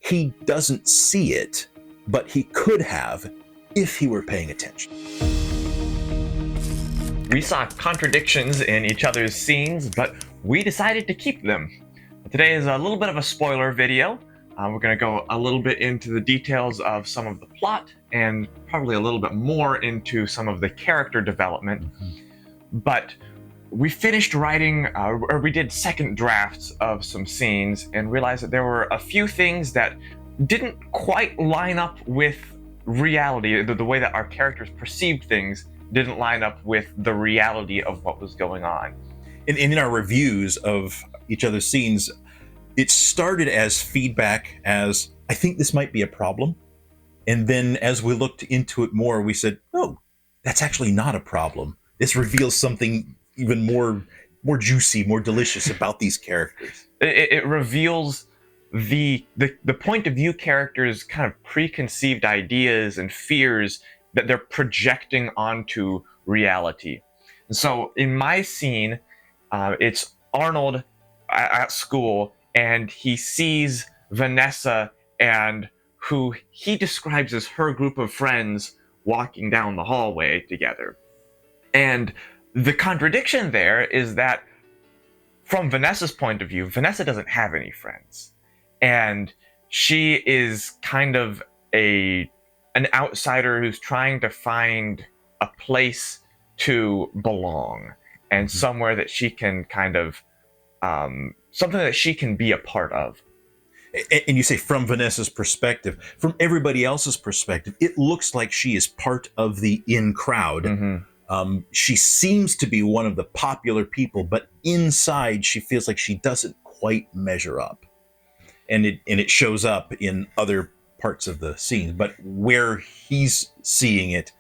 he doesn't see it, but he could have if he were paying attention. We saw contradictions in each other's scenes, but we decided to keep them. Today is a little bit of a spoiler video. We're going to go a little bit into the details of some of the plot and probably a little bit more into some of the character development. But we finished writing, or we did second drafts of some scenes and realized that there were a few things that didn't quite line up with reality. The way that our characters perceived things didn't line up with the reality of what was going on. In our reviews of each other's scenes, it started as feedback as, I think this might be a problem. And then as we looked into it more, we said, oh, that's actually not a problem. This reveals something even more juicy, more delicious about these characters. It reveals the point of view characters' kind of preconceived ideas and fears that they're projecting onto reality. And so in my scene, it's Arnold at school, and he sees Vanessa and who he describes as her group of friends walking down the hallway together. And the contradiction there is that from Vanessa's point of view, Vanessa doesn't have any friends. And she is kind of an outsider who's trying to find a place to belong and somewhere that she can kind of, something that she can be a part of. And you say from Vanessa's perspective. From everybody else's perspective, it looks like she is part of the in crowd. She seems to be one of the popular people, but inside she feels like she doesn't quite measure up. And it shows up in other parts of the scene. But where he's seeing it,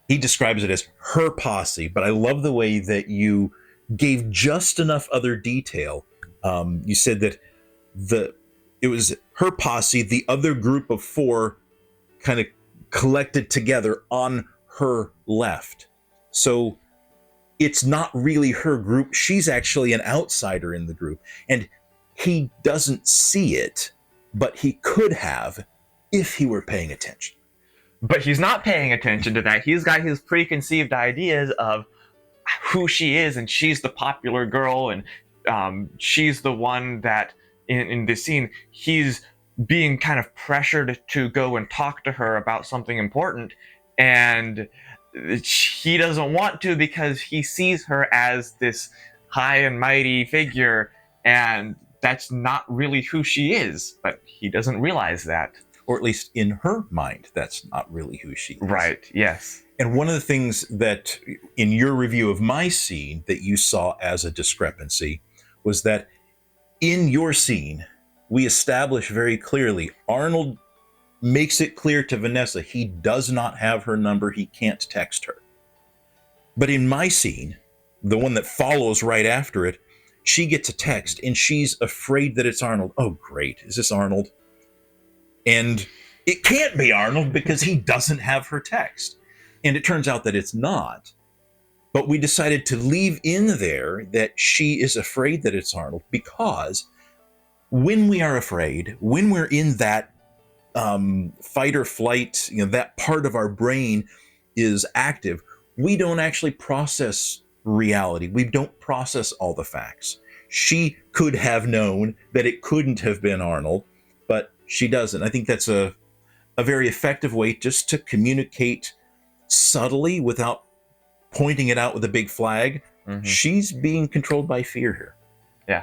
he describes it as her posse. But I love the way that you gave just enough other detail. You said that it was her posse, the other group of four kind of collected together on her left. So it's not really her group. She's actually an outsider in the group. And he doesn't see it, but he could have if he were paying attention. But he's not paying attention to that. He's got his preconceived ideas of who she is, and she's the popular girl, and she's the one that in this scene, he's being kind of pressured to go and talk to her about something important, and he doesn't want to because he sees her as this high and mighty figure, and that's not really who she is, but he doesn't realize that. Or at least in her mind, that's not really who she is. Right, yes. And one of the things that in your review of my scene that you saw as a discrepancy was that in your scene, we establish very clearly, Arnold makes it clear to Vanessa he does not have her number, he can't text her. But in my scene, the one that follows right after it, she gets a text and she's afraid that it's Arnold. Oh, great. Is this Arnold? And it can't be Arnold because he doesn't have her text. And it turns out that it's not. But we decided to leave in there that she is afraid that it's Arnold because when we are afraid, when we're in that fight or flight, that part of our brain is active, we don't actually process reality. We don't process all the facts. She could have known that it couldn't have been Arnold, but she doesn't. I think that's a very effective way just to communicate subtly without pointing it out with a big flag. She's being controlled by fear here. Yeah.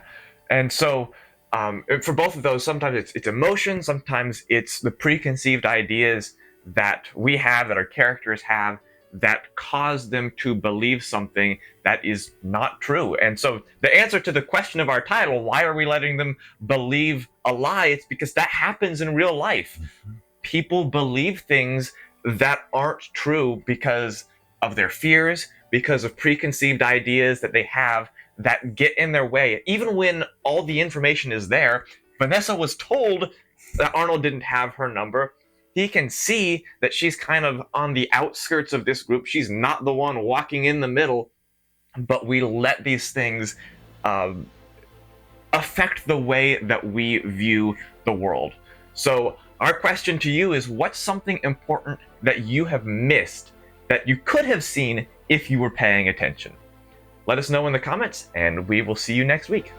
And so for both of those, sometimes it's emotion, sometimes it's the preconceived ideas that we have, that our characters have, that cause them to believe something that is not true. And so the answer to the question of our title, why are we letting them believe a lie? It's because that happens in real life. People believe things that aren't true because of their fears, because of preconceived ideas that they have that get in their way. Even when all the information is there, Vanessa was told that Arnold didn't have her number. He can see that she's kind of on the outskirts of this group. She's not the one walking in the middle, but we let these things affect the way that we view the world. So our question to you is, what's something important that you have missed that you could have seen if you were paying attention? Let us know in the comments, and we will see you next week.